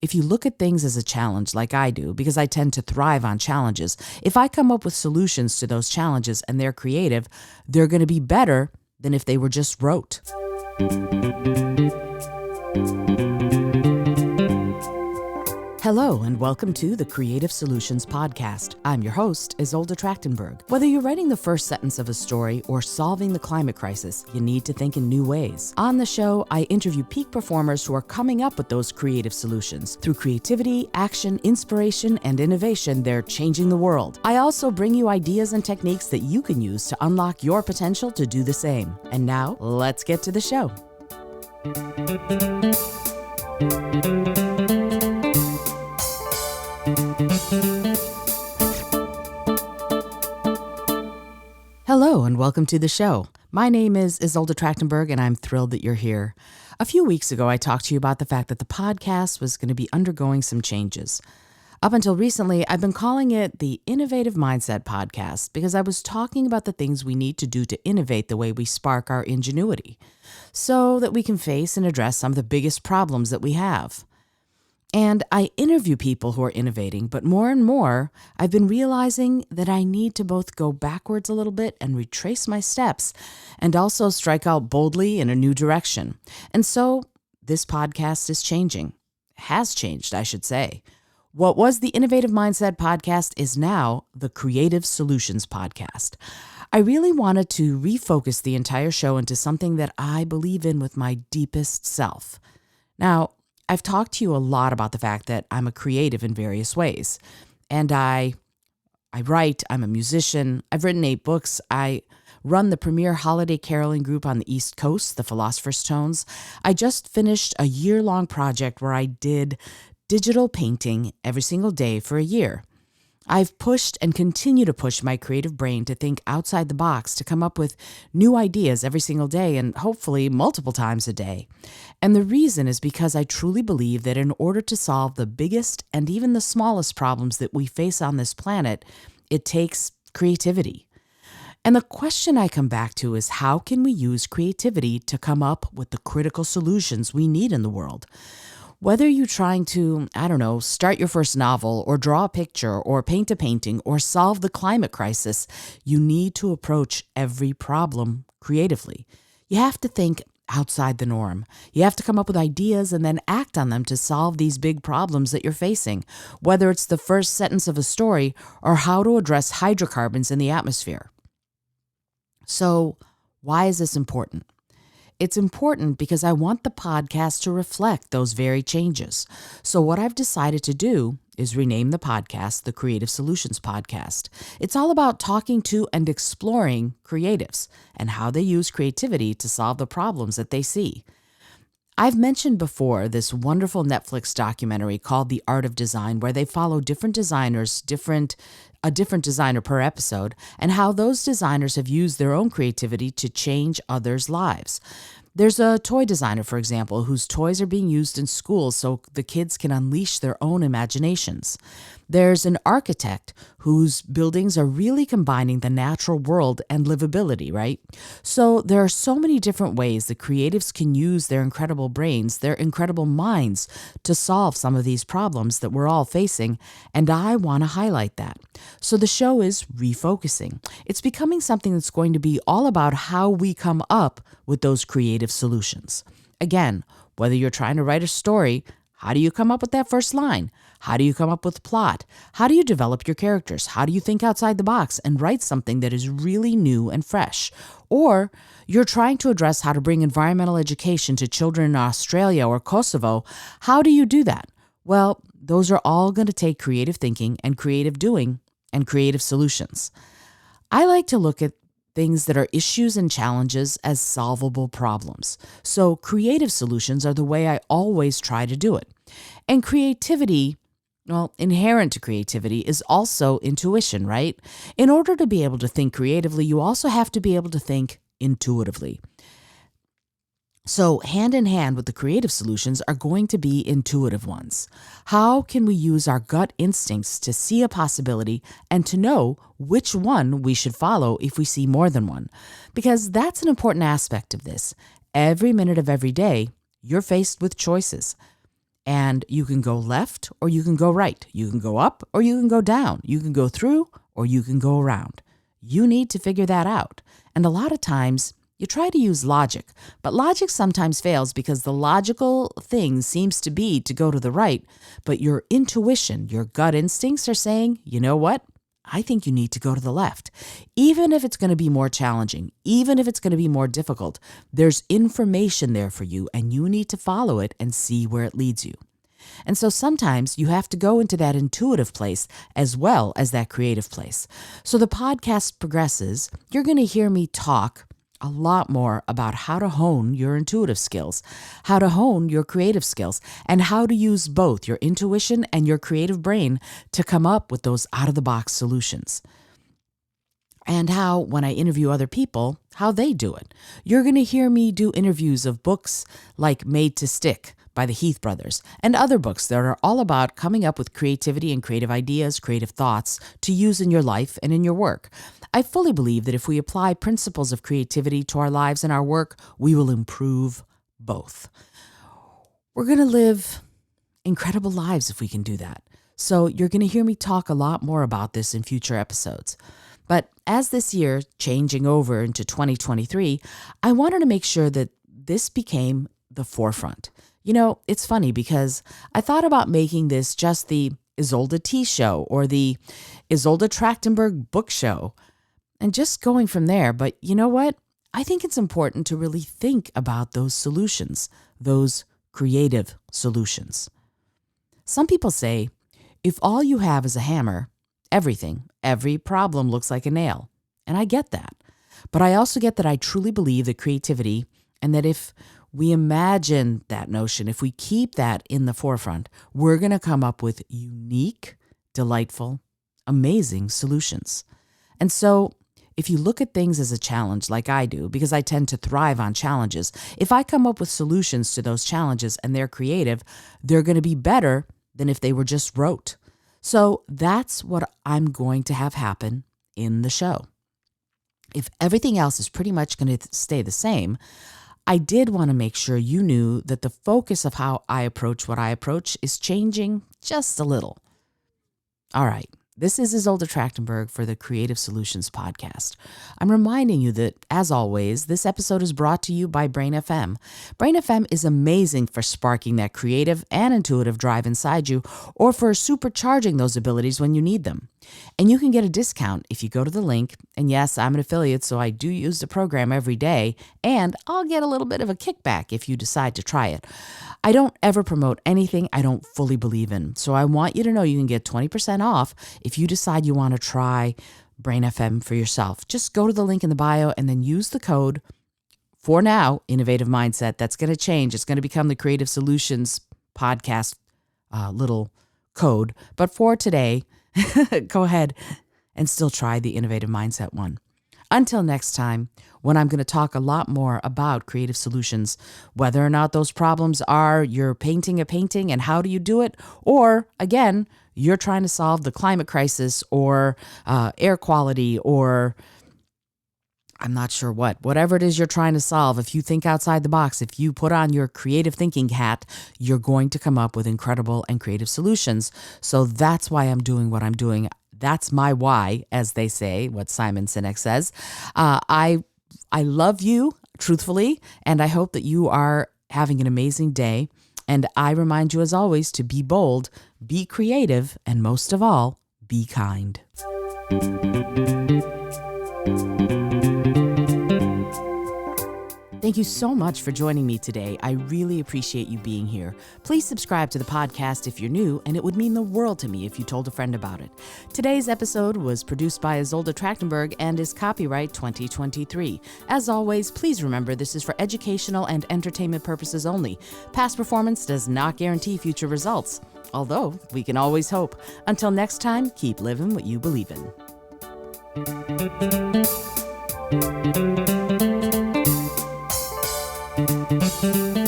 if you look at things as a challenge like I do, because I tend to thrive on challenges, if I come up with solutions to those challenges and they're creative, they're going to be better than if they were just rote. Hello and welcome to the Creative Solutions Podcast. I'm your host, Izolda. Whether you're writing the first sentence of a story or solving the climate crisis, you need to think in new ways. On the show, I interview peak performers who are coming up with those creative solutions. Through creativity, action, inspiration, and innovation, they're changing the world. I also bring you ideas and techniques that you can use to unlock your potential to do the same. And now, let's get to the show. Hello and welcome to the show. My name is Izolda and I'm thrilled that you're here. A few weeks ago, I talked to you about the fact that the podcast was going to be undergoing some changes. Up until recently, I've been calling it the Innovative Mindset Podcast because I was talking about the things we need to do to innovate the way we spark our ingenuity so that we can face and address some of the biggest problems that we have. And I interview people who are innovating, but more and more, I've been realizing that I need to both go backwards a little bit and retrace my steps, and also strike out boldly in a new direction. And so this podcast is changing. Has changed, I should say. What was the Innovative Mindset Podcast is now the Creative Solutions Podcast. I really wanted to refocus the entire show into something that I believe in with my deepest self. Now, I've talked to you a lot about the fact that I'm a creative in various ways. And I write, I'm a musician, I've written 8 books, I run the premier holiday caroling group on the East Coast, the Philosopher's Tones. I just finished a year-long project where I did digital painting every single day for a year. I've pushed and continue to push my creative brain to think outside the box, to come up with new ideas every single day and hopefully multiple times a day. And the reason is because I truly believe that in order to solve the biggest and even the smallest problems that we face on this planet, it takes creativity. And the question I come back to is, how can we use creativity to come up with the critical solutions we need in the world? Whether you're trying to, start your first novel or draw a picture or paint a painting or solve the climate crisis, you need to approach every problem creatively. You have to think outside the norm. You have to come up with ideas and then act on them to solve these big problems that you're facing, whether it's the first sentence of a story or how to address hydrocarbons in the atmosphere. So, why is this important? It's important because I want the podcast to reflect those very changes. So what I've decided to do is rename the podcast the Creative Solutions Podcast. It's all about talking to and exploring creatives and how they use creativity to solve the problems that they see. I've mentioned before this wonderful Netflix documentary called The Art of Design, where they follow different designers, a different designer per episode, and how those designers have used their own creativity to change others' lives. There's a toy designer, for example, whose toys are being used in schools so the kids can unleash their own imaginations. There's an architect whose buildings are really combining the natural world and livability, right? So there are so many different ways that creatives can use their incredible brains, their incredible minds to solve some of these problems that we're all facing, and I want to highlight that. So the show is refocusing. It's becoming something that's going to be all about how we come up with those creative solutions. Again, whether you're trying to write a story, how do you come up with that first line? How do you come up with plot? How do you develop your characters? How do you think outside the box and write something that is really new and fresh? Or you're trying to address how to bring environmental education to children in Australia or Kosovo. How do you do that? Well, those are all going to take creative thinking and creative doing and creative solutions. I like to look at things that are issues and challenges as solvable problems. So creative solutions are the way I always try to do it. And creativity, inherent to creativity is also intuition, right? In order to be able to think creatively, you also have to be able to think intuitively. So hand in hand with the creative solutions are going to be intuitive ones. How can we use our gut instincts to see a possibility and to know which one we should follow if we see more than one? Because that's an important aspect of this. Every minute of every day, you're faced with choices. And you can go left or you can go right. You can go up or you can go down. You can go through or you can go around. You need to figure that out. And a lot of times you try to use logic, but logic sometimes fails because the logical thing seems to be to go to the right, but your intuition, your gut instincts are saying, you know what? I think you need to go to the left. Even if it's going to be more challenging, even if it's going to be more difficult, there's information there for you and you need to follow it and see where it leads you. And so sometimes you have to go into that intuitive place as well as that creative place. So the podcast progresses. You're going to hear me talk a lot more about how to hone your intuitive skills, how to hone your creative skills, and how to use both your intuition and your creative brain to come up with those out-of-the-box solutions. And how, when I interview other people, how they do it. You're going to hear me do interviews of books like Made to Stick by the Heath brothers, and other books that are all about coming up with creativity and creative ideas, creative thoughts to use in your life and in your work. I fully believe that if we apply principles of creativity to our lives and our work, we will improve both. We're going to live incredible lives if we can do that. So you're going to hear me talk a lot more about this in future episodes. But as this year changing over into 2023, I wanted to make sure that this became the forefront. You know, it's funny because I thought about making this just the Izolda Tea Show or the Izolda Trachtenberg Book Show and just going from there. But you know what? I think it's important to really think about those solutions, those creative solutions. Some people say, if all you have is a hammer, every problem looks like a nail. And I get that. But I also get that I truly believe that creativity, and that if we imagine that notion, if we keep that in the forefront, we're going to come up with unique, delightful, amazing solutions. And so if you look at things as a challenge like I do, because I tend to thrive on challenges, if I come up with solutions to those challenges and they're creative, they're going to be better than if they were just rote. So that's what I'm going to have happen in the show. If everything else is pretty much going to stay the same, I did want to make sure you knew that the focus of how I approach what I approach is changing just a little. All right. This is Izolda Trachtenberg for the Creative Solutions Podcast. I'm reminding you that, as always, this episode is brought to you by Brain FM. Brain FM is amazing for sparking that creative and intuitive drive inside you, or for supercharging those abilities when you need them. And you can get a discount if you go to the link. And yes, I'm an affiliate, so I do use the program every day, and I'll get a little bit of a kickback if you decide to try it. I don't ever promote anything I don't fully believe in. So I want you to know you can get 20% off if you decide you want to try Brain FM for yourself. Just go to the link in the bio and then use the code, for now, Innovative Mindset. That's going to change. It's going to become the Creative Solutions Podcast little code. But for today, go ahead and still try the Innovative Mindset one. Until next time, when I'm going to talk a lot more about creative solutions, whether or not those problems are you're painting a painting and how do you do it, or again, you're trying to solve the climate crisis or air quality, or I'm not sure whatever it is you're trying to solve. If you think outside the box, if you put on your creative thinking hat, you're going to come up with incredible and creative solutions. So that's why I'm doing what I'm doing. That's my why, as they say, what Simon Sinek says. I love you, truthfully, and I hope that you are having an amazing day. And I remind you, as always, to be bold, be creative, and most of all, be kind. Thank you so much for joining me today. I really appreciate you being here. Please subscribe to the podcast if you're new, and it would mean the world to me if you told a friend about it. Today's episode was produced by Izolda Trachtenberg and is copyright 2023. As always, please remember this is for educational and entertainment purposes only. Past performance does not guarantee future results, although we can always hope. Until next time, keep living what you believe in. Thank you.